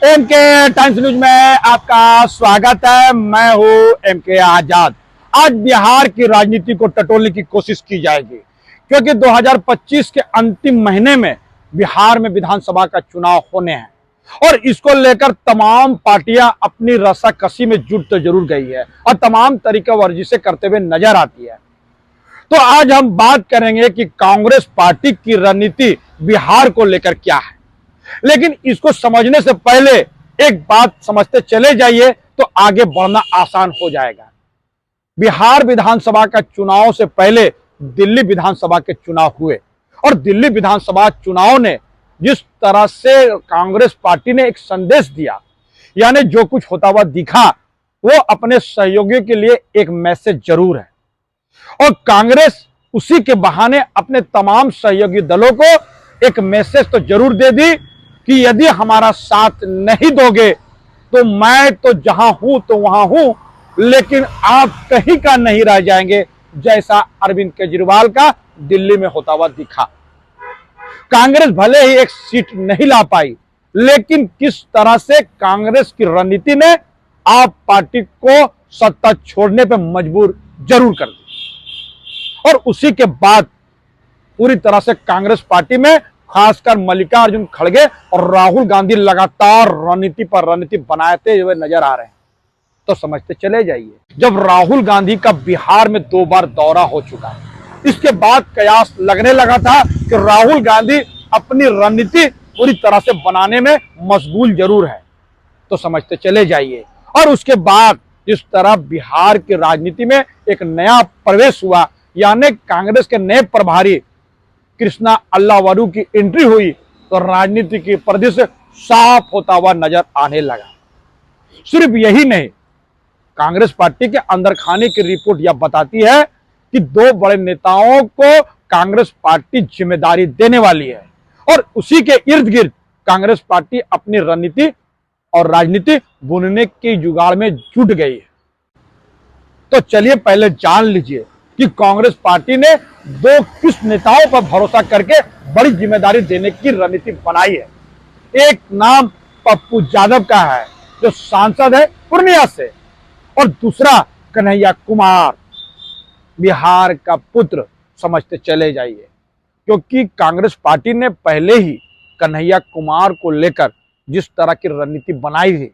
MK times news में आपका स्वागत है। मैं हूं एमके आजाद। आज बिहार की राजनीति को टटोलने की कोशिश की जाएगी, क्योंकि 2025 के अंतिम महीने में बिहार में विधानसभा का चुनाव होने हैं और इसको लेकर तमाम पार्टियां अपनी रस्साकसी में जुट तो जरूर गई है और तमाम तरीका वर्जिशें करते हुए नजर आती है। तो आज हम बात करेंगे कि कांग्रेस पार्टी की रणनीति बिहार को लेकर क्या है। लेकिन इसको समझने से पहले एक बात समझते चले जाइए तो आगे बढ़ना आसान हो जाएगा। बिहार विधानसभा का चुनाव से पहले दिल्ली विधानसभा के चुनाव हुए और दिल्ली विधानसभा चुनाव ने जिस तरह से कांग्रेस पार्टी ने एक संदेश दिया, यानी जो कुछ होता हुआ दिखा, वो अपने सहयोगियों के लिए एक मैसेज जरूर है। और कांग्रेस उसी के बहाने अपने तमाम सहयोगी दलों को एक मैसेज तो जरूर दे दी कि यदि हमारा साथ नहीं दोगे तो मैं तो जहां हूं तो वहां हूं, लेकिन आप कहीं का नहीं रह जाएंगे, जैसा अरविंद केजरीवाल का दिल्ली में होता हुआ दिखा। कांग्रेस भले ही एक सीट नहीं ला पाई, लेकिन किस तरह से कांग्रेस की रणनीति ने आप पार्टी को सत्ता छोड़ने पर मजबूर जरूर कर दी। और उसी के बाद पूरी तरह से कांग्रेस पार्टी में खासकर मल्लिकार्जुन खड़गे और राहुल गांधी लगातार रणनीति पर रणनीति बनाते हुए नजर आ रहे हैं। तो समझते चले जाइए, जब राहुल गांधी का बिहार में 2 बार दौरा हो चुका है, इसके बाद कयास लगने लगा था कि राहुल गांधी अपनी रणनीति पूरी तरह से बनाने में मशगूल जरूर है। तो समझते चले जाइए। और उसके बाद जिस तरह बिहार की राजनीति में एक नया प्रवेश हुआ, यानी कांग्रेस के नए प्रभारी कृष्णा अल्लावरू की एंट्री हुई, तो राजनीति की परिदृश्य साफ होता हुआ नजर आने लगा। सिर्फ यही नहीं, कांग्रेस पार्टी के अंदर खाने की रिपोर्ट यह बताती है कि 2 बड़े नेताओं को कांग्रेस पार्टी जिम्मेदारी देने वाली है और उसी के इर्द गिर्द कांग्रेस पार्टी अपनी रणनीति और राजनीति बुनने के जुगाड़ में जुट गई है। तो चलिए पहले जान लीजिए कि कांग्रेस पार्टी ने 2 किस नेताओं पर भरोसा करके बड़ी जिम्मेदारी देने की रणनीति बनाई है। एक नाम पप्पू यादव का है, जो सांसद है पूर्णिया से, और दूसरा कन्हैया कुमार, बिहार का पुत्र। समझते चले जाइए, क्योंकि कांग्रेस पार्टी ने पहले ही कन्हैया कुमार को लेकर जिस तरह की रणनीति बनाई थी,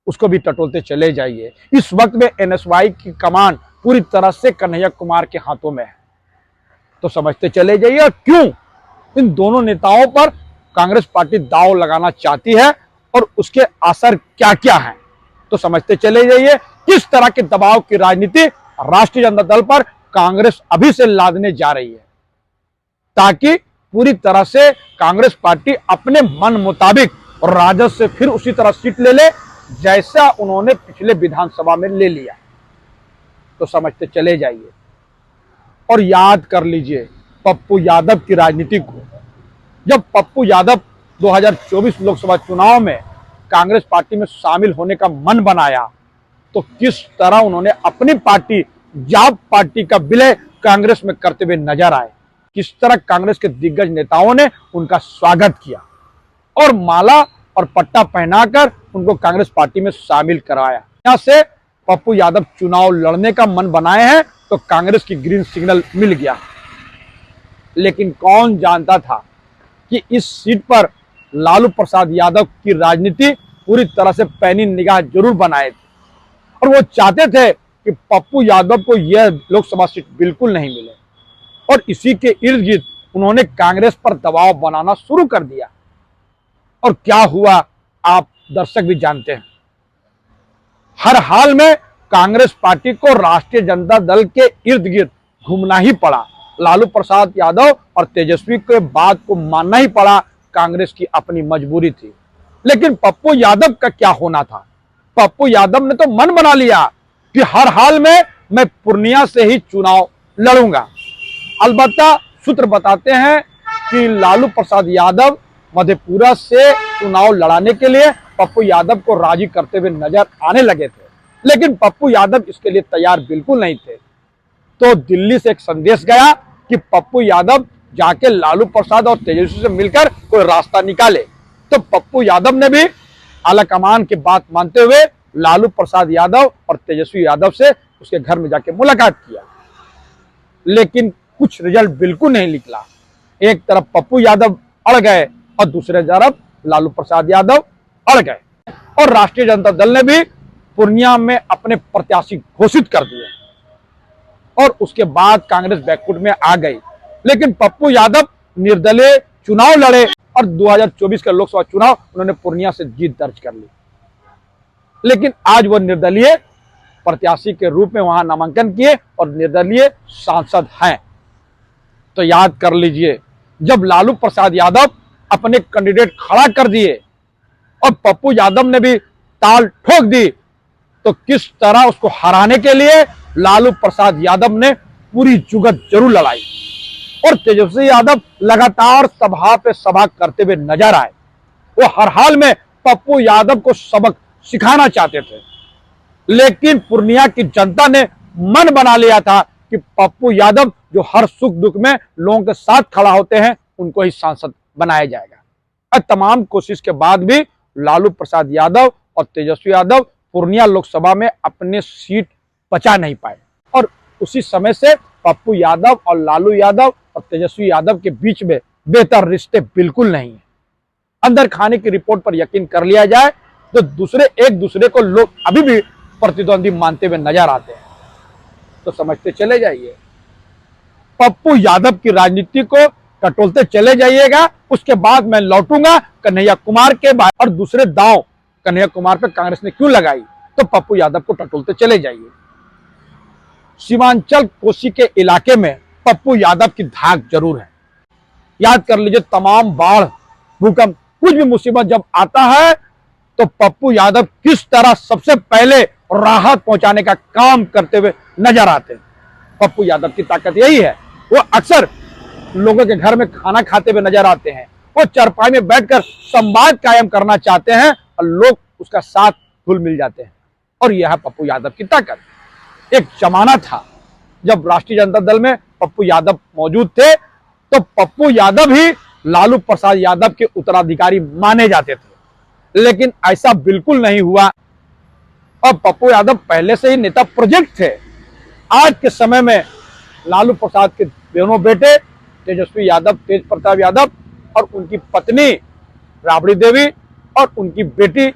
उसको भी टटोलते चले जाइए। इस वक्त में एनएसवाई की कमान पूरी तरह से कन्हैया कुमार के हाथों में है। तो समझते चले जाइए और क्यों इन दोनों नेताओं पर कांग्रेस पार्टी दांव लगाना चाहती है और उसके असर क्या क्या हैं। तो समझते चले जाइए किस तरह के दबाव की राजनीति राष्ट्रीय जनता दल पर कांग्रेस अभी से लादने जा रही है, ताकि पूरी तरह से कांग्रेस पार्टी अपने मन मुताबिक और राजद से फिर उसी तरह सीट ले ले जैसा उन्होंने पिछले विधानसभा में ले लिया। तो समझते चले जाइए और याद कर लीजिए पप्पू यादव की राजनीति को। जब पप्पू यादव 2024 लोकसभा चुनाव में कांग्रेस पार्टी में शामिल होने का मन बनाया, तो किस तरह उन्होंने अपनी पार्टी जाप पार्टी का विलय कांग्रेस में करते हुए नजर आए। किस तरह कांग्रेस के दिग्गज नेताओं ने उनका स्वागत किया और माला और पट्टा पहनाकर उनको कांग्रेस पार्टी में शामिल कराया। यहां से पप्पू यादव चुनाव लड़ने का मन बनाए हैं, तो कांग्रेस की ग्रीन सिग्नल मिल गया। लेकिन कौन जानता था कि इस सीट पर लालू प्रसाद यादव की राजनीति पूरी तरह से पैनी निगाह जरूर बनाए थे और वो चाहते थे कि पप्पू यादव को यह लोकसभा सीट बिल्कुल नहीं मिले। और इसी के इर्द गिर्द उन्होंने कांग्रेस पर दबाव बनाना शुरू कर दिया। और क्या हुआ आप दर्शक भी जानते हैं। हर हाल में कांग्रेस पार्टी को राष्ट्रीय जनता दल के इर्द गिर्द घूमना ही पड़ा। लालू प्रसाद यादव और तेजस्वी के बात को मानना ही पड़ा। कांग्रेस की अपनी मजबूरी थी। लेकिन पप्पू यादव का क्या होना था। पप्पू यादव ने तो मन बना लिया कि हर हाल में मैं पूर्णिया से ही चुनाव लड़ूंगा। अलबत्ता सूत्र बताते हैं कि लालू प्रसाद यादव मधेपुरा से चुनाव लड़ाने के लिए पप्पू यादव को राजी करते हुए नजर आने लगे थे, लेकिन पप्पू यादव इसके लिए तैयार बिल्कुल नहीं थे। तो दिल्ली से एक संदेश गया कि पप्पू यादव जाके लालू प्रसाद और तेजस्वी से मिलकर कोई रास्ता निकाले। तो पप्पू यादव ने भी आला कमान की बात मानते हुए लालू प्रसाद यादव और तेजस्वी यादव से उसके घर में जाके मुलाकात किया, लेकिन कुछ रिजल्ट बिल्कुल नहीं निकला। एक तरफ पप्पू यादव अड़ गए और दूसरे तरफ लालू प्रसाद यादव अड़ गए, और राष्ट्रीय जनता दल ने भी पूर्णिया में अपने प्रत्याशी घोषित कर दिए और उसके बाद कांग्रेस बैकफुट में आ गई। लेकिन पप्पू यादव निर्दलीय चुनाव लड़े और 2024 का लोकसभा चुनाव उन्होंने पूर्णिया से जीत दर्ज कर ली। लेकिन आज वो निर्दलीय प्रत्याशी के रूप में वहां नामांकन किए और निर्दलीय सांसद हैं। तो याद कर लीजिए, जब लालू प्रसाद यादव अपने कैंडिडेट खड़ा कर दिए और पप्पू यादव ने भी ताल ठोक दी, तो किस तरह उसको हराने के लिए लालू प्रसाद यादव ने पूरी जुगत जरूर लड़ाई। और तेजस्वी यादव लगातार सभा पे सभा करते हुए नजर आए। वो हर हाल में पप्पू यादव को सबक सिखाना चाहते थे, लेकिन पूर्णिया की जनता ने मन बना लिया था कि पप्पू यादव जो हर सुख दुख में लोगों के साथ खड़ा होते हैं, उनको ही सांसद बनाया जाएगा। और तमाम कोशिश के बाद भी लालू प्रसाद यादव और तेजस्वी यादव पूर्णिया लोकसभा में अपने सीट बचा नहीं पाए, और उसी समय से पप्पू यादव और लालू यादव और तेजस्वी यादव के बीच में बेहतर रिश्ते बिल्कुल नहीं है। अंदर खाने की रिपोर्ट पर यकीन कर लिया जाए तो एक दूसरे को लोग अभी भी प्रतिद्वंदी मानते हुए नजर आते हैं। तो समझते चले जाइए, पप्पू यादव की राजनीति को टटोलते चले जाइएगा। उसके बाद मैं लौटूंगा कन्हैया कुमार के बाद, और दूसरे दांव कन्हैया कुमार पे कांग्रेस ने क्यों लगाई, तो पप्पू यादव को टटोलते चले जाइए। सीमांचल कोसी के इलाके में पप्पू यादव की धाक जरूर है। याद कर लीजिए, तमाम बाढ़, भूकंप, कुछ भी मुसीबत जब आता है तो पप्पू यादव किस तरह सबसे पहले राहत पहुंचाने का काम करते हुए नजर आते हैं। पप्पू यादव की ताकत यही है, वो अक्सर लोगों के घर में खाना खाते हुए नजर आते हैं। वो चरपाई में बैठकर संवाद कायम करना चाहते हैं और लोग उसका साथ घुल मिल जाते हैं, और यह है पप्पू यादव की ताकत। एक जमाना था जब राष्ट्रीय जनता दल में पप्पू यादव मौजूद थे, तो पप्पू यादव ही लालू प्रसाद यादव के उत्तराधिकारी माने जाते थे, लेकिन ऐसा बिल्कुल नहीं हुआ। और पप्पू यादव पहले से ही नेता प्रोजेक्ट थे। आज के समय में लालू प्रसाद के दोनों बेटे तेजस्वी यादव, तेज प्रताप यादव, और उनकी पत्नी राबड़ी देवी और उनकी बेटी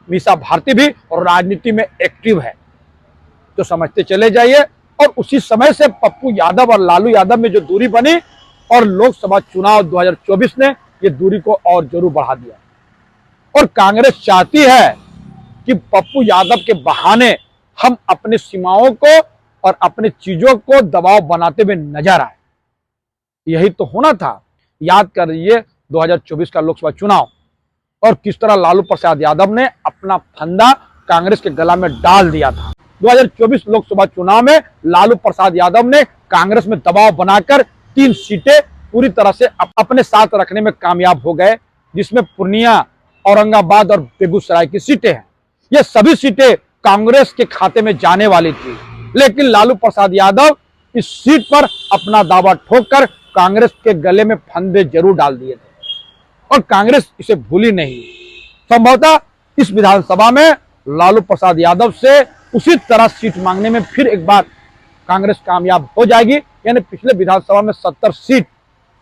मीसा भारती भी राजनीति में एक्टिव है। तो समझते चले जाइए, और उसी समय से पप्पू यादव और लालू यादव में जो दूरी बनी, और लोकसभा चुनाव 2024 ने ये दूरी को और जरूर बढ़ा दिया। और कांग्रेस चाहती है कि पप्पू यादव के बहाने हम अपने सीमाओं को और अपने चीजों को दबाव बनाते हुए नजर आए। यही तो होना था। याद कर लीजिए 2024 का लोकसभा चुनाव, और किस तरह लालू प्रसाद यादव ने अपना फंदा कांग्रेस के गला में डाल दिया था। 2024 लोकसभा चुनाव में लालू प्रसाद यादव ने कांग्रेस में दबाव बनाकर 3 सीटें पूरी तरह से अपने साथ रखने में कामयाब हो गए, जिसमें पूर्णिया, औरंगाबाद और बेगूसराय की सीटें हैं। ये सभी सीटें कांग्रेस के खाते में जाने वाली थी, लेकिन लालू प्रसाद यादव इस सीट पर अपना दावा ठोककर कांग्रेस के गले में फंदे जरूर डाल दिए थे, और कांग्रेस इसे भूली नहीं। संभवतः इस विधानसभा में लालू प्रसाद यादव से उसी तरह सीट मांगने में फिर एक बार कांग्रेस कामयाब हो जाएगी। यानी पिछले विधानसभा में 70 सीट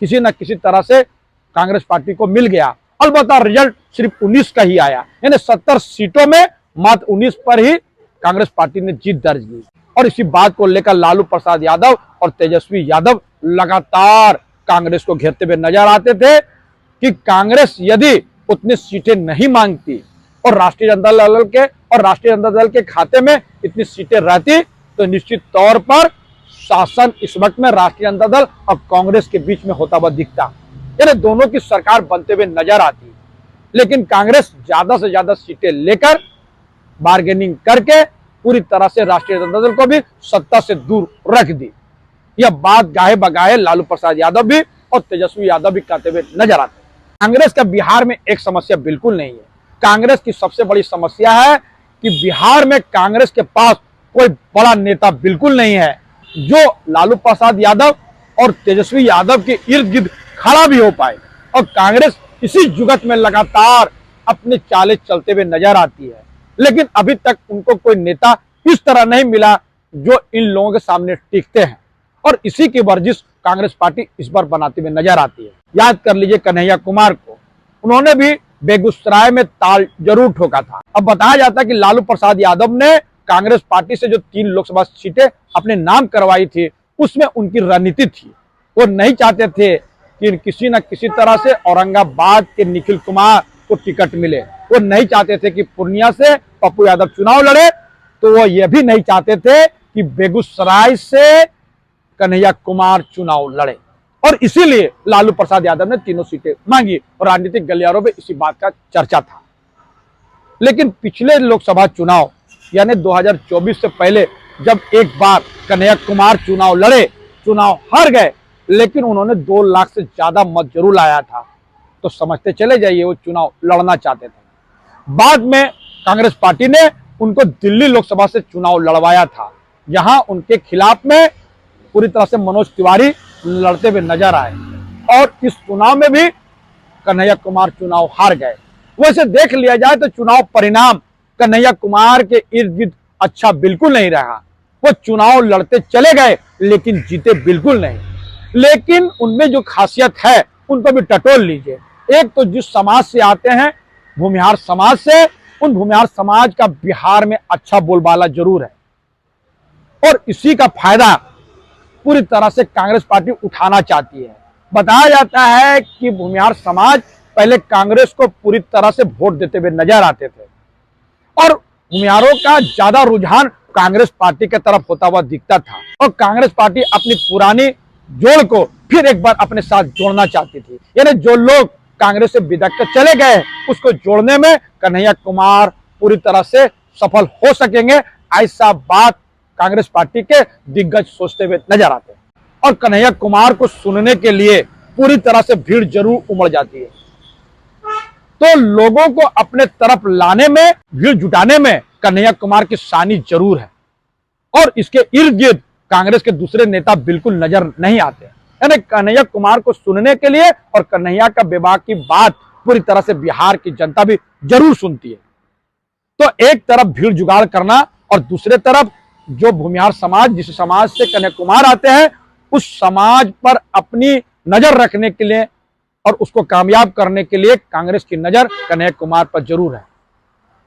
किसी न किसी तरह से कांग्रेस पार्टी को मिल गया। अलबत्ता रिजल्ट सिर्फ 19 का ही आया, यानी 70 सीटों में मात्र 19 पर ही कांग्रेस पार्टी ने जीत दर्ज की। और इसी बात को लेकर लालू प्रसाद यादव और तेजस्वी यादव लगातार कांग्रेस को घेरते हुए नजर आते थे कि कांग्रेस यदि उतनी सीटें नहीं मांगती और राष्ट्रीय जनता दल के खाते में इतनी सीटें रहती, तो निश्चित तौर पर शासन इस वक्त में राष्ट्रीय जनता दल और कांग्रेस के बीच में होता हुआ दिखता, यानी दोनों की सरकार बनते हुए नजर आती। लेकिन कांग्रेस ज्यादा से ज्यादा सीटें लेकर बार्गेनिंग करके पूरी तरह से राष्ट्रीय जनता दल को भी सत्ता से दूर रख दी। यह बात गाहे बगाहे लालू प्रसाद यादव भी और तेजस्वी यादव भी कहते हुए नजर आते। कांग्रेस का बिहार में एक समस्या बिल्कुल नहीं है। कांग्रेस की सबसे बड़ी समस्या है कि बिहार में कांग्रेस के पास कोई बड़ा नेता बिल्कुल नहीं है जो लालू प्रसाद यादव और तेजस्वी यादव के इर्द गिर्द खड़ा भी हो पाए। और कांग्रेस इसी जुगत में लगातार अपनी चालें चलते हुए नजर आती है, लेकिन अभी तक उनको कोई नेता इस तरह नहीं मिला जो इन लोगों के सामने टिकते हैं, और इसी की वर्जिश कांग्रेस पार्टी इस बार बनाते हुए नजर आती है। याद कर लीजिए कन्हैया कुमार को, उन्होंने भी बेगूसराय में ताल जरूर ठोका था। अब बताया जाता है कि लालू प्रसाद यादव ने कांग्रेस पार्टी से जो 3 लोकसभा सीटें अपने नाम करवाई थी, उसमें उनकी रणनीति थी। वो नहीं चाहते थे कि किसी न किसी तरह से औरंगाबाद के निखिल कुमार को टिकट मिले, वो नहीं चाहते थे कि पूर्णिया से पप्पू यादव चुनाव लड़े, तो वो ये भी नहीं चाहते थे कि बेगूसराय से कन्हैया कुमार चुनाव लड़े, और इसीलिए लालू प्रसाद यादव ने तीनों सीटें मांगी और राजनीतिक गलियारों में इसी बात का चर्चा था। लेकिन पिछले लोकसभा चुनाव यानी 2024 से पहले जब एक बार कन्हैया कुमार चुनाव लड़े, चुनाव हार गए, लेकिन उन्होंने 2 लाख से ज्यादा मत जरूर लाया था, तो समझते चले जाइए वो चुनाव लड़ना चाहते थे। बाद में कांग्रेस पार्टी ने उनको दिल्ली लोकसभा से चुनाव लड़वाया था, जहां उनके खिलाफ में पूरी तरह से मनोज तिवारी लड़ते हुए नजर आए, और इस चुनाव में भी कन्हैया कुमार चुनाव हार गए। वैसे देख लिया जाए तो चुनाव परिणाम कन्हैया कुमार के इर्द गिर्द अच्छा बिल्कुल नहीं रहा। वो चुनाव लड़ते चले गए लेकिन जीते बिल्कुल नहीं। लेकिन उनमें जो खासियत है उनको भी टटोल लीजिए। एक तो जिस समाज से आते हैं, भूमिहार समाज से, उन भूमिहार समाज का बिहार में अच्छा बोलबाला जरूर है, और इसी का फायदा पूरी तरह से कांग्रेस पार्टी उठाना चाहती है। बताया जाता है कि भूमिहार समाज पहले कांग्रेस को पूरी तरह से वोट देते हुए नजर आते थे, और भूमिहारों का ज्यादा रुझान कांग्रेस पार्टी की तरफ होता हुआ दिखता था, और कांग्रेस पार्टी अपनी पुरानी जोड़ को फिर एक बार अपने साथ जोड़ना चाहती थी। यानी जो लोग कांग्रेस से बिदक कर चले गए, उसको जोड़ने में कन्हैया कुमार पूरी तरह से सफल हो सकेंगे, ऐसा बात कांग्रेस पार्टी के दिग्गज सोचते हुए नजर आते हैं। और कन्हैया कुमार को सुनने के लिए पूरी तरह से भीड़ जरूर उमड़ जाती है, तो लोगों को अपने तरफ लाने में, भीड़ जुटाने में कन्हैया कुमार की शानी जरूर है, और इसके इर्द गिर्द कांग्रेस के दूसरे नेता बिल्कुल नजर नहीं आते। यानी कन्हैया कुमार को सुनने के लिए और कन्हैया का विवाह की बात पूरी तरह से बिहार की जनता भी जरूर सुनती है। तो एक तरफ भीड़ जुगाड़ करना और दूसरे तरफ जो भूमिहार समाज, जिस समाज से कन्हैया कुमार आते हैं, उस समाज पर अपनी नजर रखने के लिए और उसको कामयाब करने के लिए कांग्रेस की नजर कन्हैया कुमार पर जरूर है।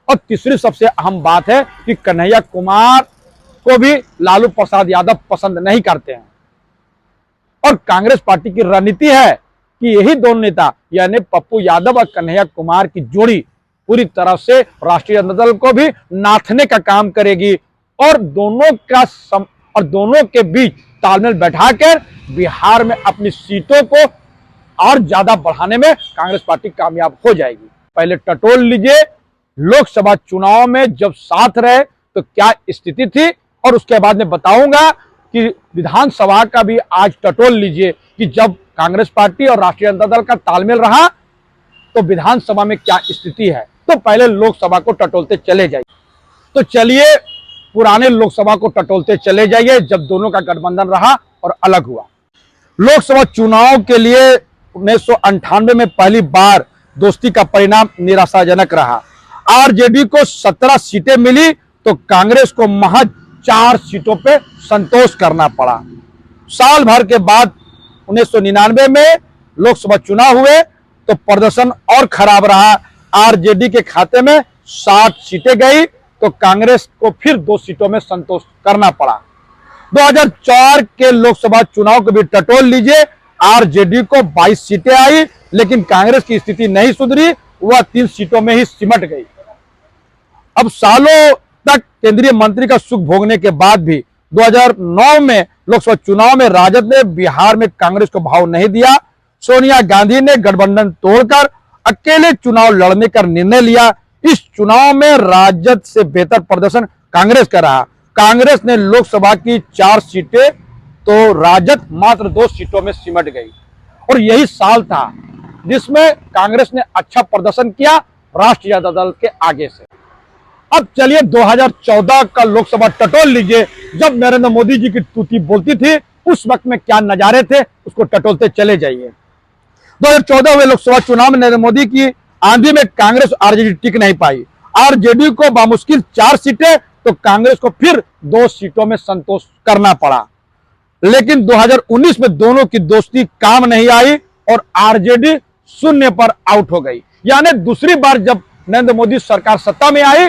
और तीसरी सबसे अहम बात है कि कन्हैया कुमार को भी लालू प्रसाद यादव पसंद नहीं करते हैं, और कांग्रेस पार्टी की रणनीति है कि यही दोनों नेता यानी पप्पू यादव और कन्हैया कुमार की जोड़ी पूरी तरह से राष्ट्रीय जनता दल को भी नाथने का काम करेगी, और दोनों के बीच तालमेल बैठाकर बिहार में अपनी सीटों को और ज्यादा बढ़ाने में कांग्रेस पार्टी कामयाब हो जाएगी। पहले टटोल लीजिए लोकसभा चुनाव में जब साथ रहे तो क्या स्थिति थी, और उसके बाद मैं बताऊंगा कि विधानसभा का भी आज टटोल लीजिए कि जब कांग्रेस पार्टी और राष्ट्रीय जनता दल का तालमेल रहा तो विधानसभा में क्या स्थिति है। तो पहले लोकसभा को टटोलते चले जाइए। तो चलिए पुराने लोकसभा को टटोलते चले जाइए जब दोनों का गठबंधन रहा और अलग हुआ। लोकसभा चुनाव के लिए 1998 में पहली बार दोस्ती का परिणाम निराशाजनक रहा। आरजेडी को 17 सीटें मिली तो कांग्रेस को महज 4 सीटों पे संतोष करना पड़ा। साल भर के बाद 1999 में लोकसभा चुनाव हुए तो प्रदर्शन और खराब रहा। आरजेडी के खाते में 60 सीटें गई तो कांग्रेस को फिर 2 सीटों में संतोष करना पड़ा। 2004 के लोकसभा चुनाव को भी टटोल लीजिए। आरजेडी को 22 सीटें आई लेकिन कांग्रेस की स्थिति नहीं सुधरी, वह 3 सीटों में ही सिमट गई। अब सालों तक केंद्रीय मंत्री का सुख भोगने के बाद भी 2009 में लोकसभा चुनाव में राजद ने बिहार में कांग्रेस को भाव नहीं दिया। सोनिया गांधी ने गठबंधन तोड़कर अकेले चुनाव लड़ने का निर्णय लिया। इस चुनाव में राजद से बेहतर प्रदर्शन कांग्रेस का रहा। कांग्रेस ने लोकसभा की 4 सीटें तो राजद मात्र 2 सीटों में सिमट गई, और यही साल था जिसमें कांग्रेस ने अच्छा प्रदर्शन किया राष्ट्रीय जनता दल के आगे से। अब चलिए 2014 का लोकसभा टटोल लीजिए। जब नरेंद्र मोदी जी की तूती बोलती थी उस वक्त में क्या नजारे थे उसको टटोलते चले जाइए। 2014 हुए लोकसभा चुनाव में नरेंद्र मोदी की आंधी में कांग्रेस आरजेडी टिक नहीं पाई। आरजेडी को बामुश्किल 4 सीटें तो कांग्रेस को फिर 2 सीटों में संतोष करना पड़ा। लेकिन 2019 में दोनों की दोस्ती काम नहीं आई और आरजेडी शून्य पर आउट हो गई। यानी दूसरी बार जब नरेंद्र मोदी सरकार सत्ता में आई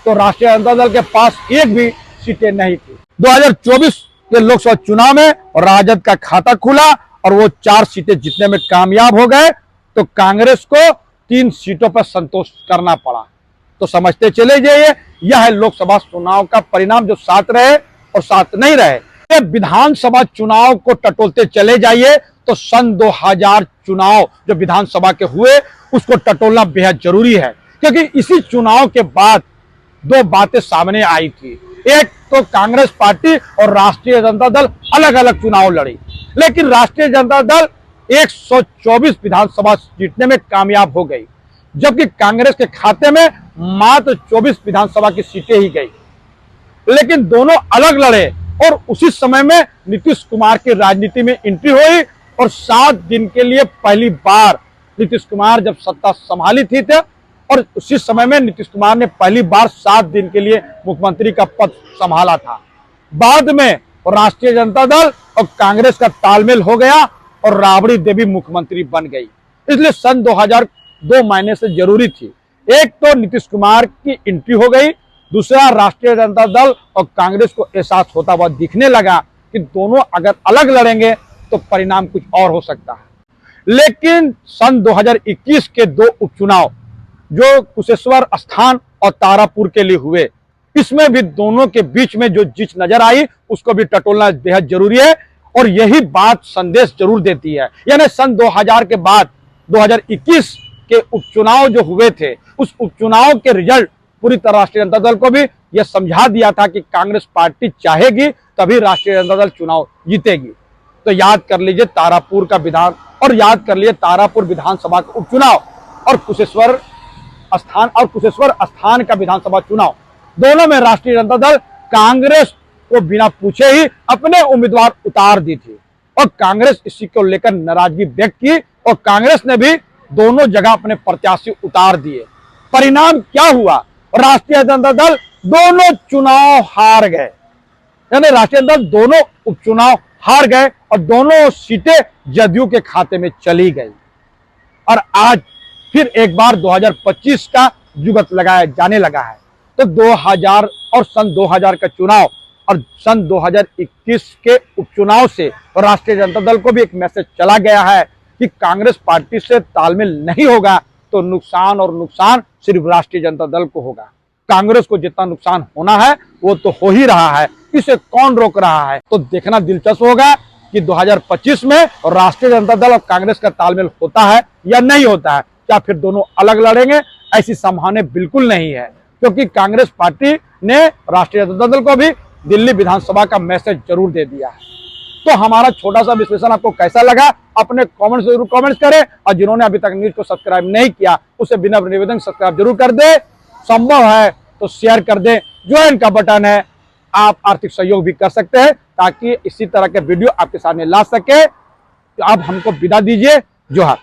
तो राष्ट्रीय जनता दल के पास एक भी सीटें नहीं थी। 2024 के लोकसभा चुनाव में राजद का खाता खुला और वो 4 सीटें जीतने में कामयाब हो गए तो कांग्रेस को 3 सीटों पर संतोष करना पड़ा। तो समझते चले जाइए, यह है लोकसभा चुनाव का परिणाम जो साथ रहे और साथ नहीं रहे। विधानसभा चुनाव को टटोलते चले जाइए तो सन 2000 चुनाव जो विधानसभा के हुए उसको टटोलना बेहद जरूरी है, क्योंकि इसी चुनाव के बाद 2 बातें सामने आई थी। एक तो कांग्रेस पार्टी और राष्ट्रीय जनता दल अलग अलग चुनाव लड़ी, लेकिन राष्ट्रीय जनता दल 124 विधानसभा जीतने में कामयाब हो गई, जबकि कांग्रेस के खाते में मात्र 24 विधानसभा की सीटें ही गई। लेकिन दोनों अलग लड़े और उसी समय में नीतीश कुमार की राजनीति में एंट्री हुई और 7 दिन के लिए पहली बार नीतीश कुमार जब सत्ता संभाली थी और उसी समय में नीतीश कुमार ने पहली बार 7 दिन के लिए मुख्यमंत्री का पद संभाला था। बाद में राष्ट्रीय जनता दल और कांग्रेस का तालमेल हो गया और राबड़ी देवी मुख्यमंत्री बन गई। इसलिए सन 2002 महीने से जरूरी थी। एक तो नीतीश कुमार की एंट्री हो गई, दूसरा राष्ट्रीय जनता दल और कांग्रेस को एहसास होता हुआ दिखने लगा कि दोनों अगर अलग लड़ेंगे तो परिणाम कुछ और हो सकता है। लेकिन सन 2021 के 2 उपचुनाव जो कुशेश्वर स्थान और तारापुर के लिए हुए, इसमें भी दोनों के बीच में जो जीत नजर आई उसको भी टटोलना बेहद जरूरी है और यही बात संदेश जरूर देती है। यानी सन 2000 के बाद 2021 के उपचुनाव जो हुए थे उस उपचुनाव के रिजल्ट पूरी तरह राष्ट्रीय जनता दल को भी यह समझा दिया था कि कांग्रेस पार्टी चाहेगी तभी राष्ट्रीय जनता दल चुनाव जीतेगी। तो याद कर लीजिए तारापुर का विधान और याद कर लीजिए तारापुर विधानसभा का उपचुनाव और कुशेश्वर स्थान का विधानसभा चुनाव, दोनों में राष्ट्रीय जनता दल कांग्रेस को बिना पूछे ही अपने उम्मीदवार उतार दी थी और कांग्रेस इसी को लेकर नाराजगी व्यक्त की और कांग्रेस ने भी दोनों जगह अपने प्रत्याशी उतार दिए। परिणाम क्या हुआ? राष्ट्रीय जनता दल दोनों चुनाव हार गए, यानी राष्ट्रीय जनता दल दोनों उपचुनाव हार गए और दोनों सीटें जदयू के खाते में चली गई। और आज फिर एक बार 2025 का जुगत लगाया जाने लगा है। तो 2000 और सन 2000 का चुनाव और सन 2021 के उपचुनाव से राष्ट्रीय जनता दल को भी एक मैसेज चला गया है कि कांग्रेस पार्टी से तालमेल नहीं होगा तो नुकसान और नुकसान सिर्फ राष्ट्रीय जनता दल को होगा। कांग्रेस को जितना नुकसान होना है वो तो हो ही रहा है, इसे कौन रोक रहा है? तो देखना दिलचस्प होगा कि 2025 में राष्ट्रीय जनता दल और कांग्रेस का तालमेल होता है या नहीं होता है। क्या फिर दोनों अलग लड़ेंगे? ऐसी संभावना बिल्कुल नहीं है, क्योंकि कांग्रेस पार्टी ने राष्ट्रीय जनता दल को भी दिल्ली विधानसभा का मैसेज जरूर दे दिया है। तो हमारा छोटा सा विश्लेषण आपको कैसा लगा अपने कमेंट्स जरूर कमेंट्स करें और जिन्होंने अभी तक न्यूज को सब्सक्राइब नहीं किया उसे बिना निवेदन सब्सक्राइब जरूर कर दे, संभव है तो शेयर कर दे, ज्वाइन का बटन है, आप आर्थिक सहयोग भी कर सकते हैं ताकि इसी तरह के वीडियो आपके सामने ला सके। तो आप हमको विदा दीजिए। जोहार।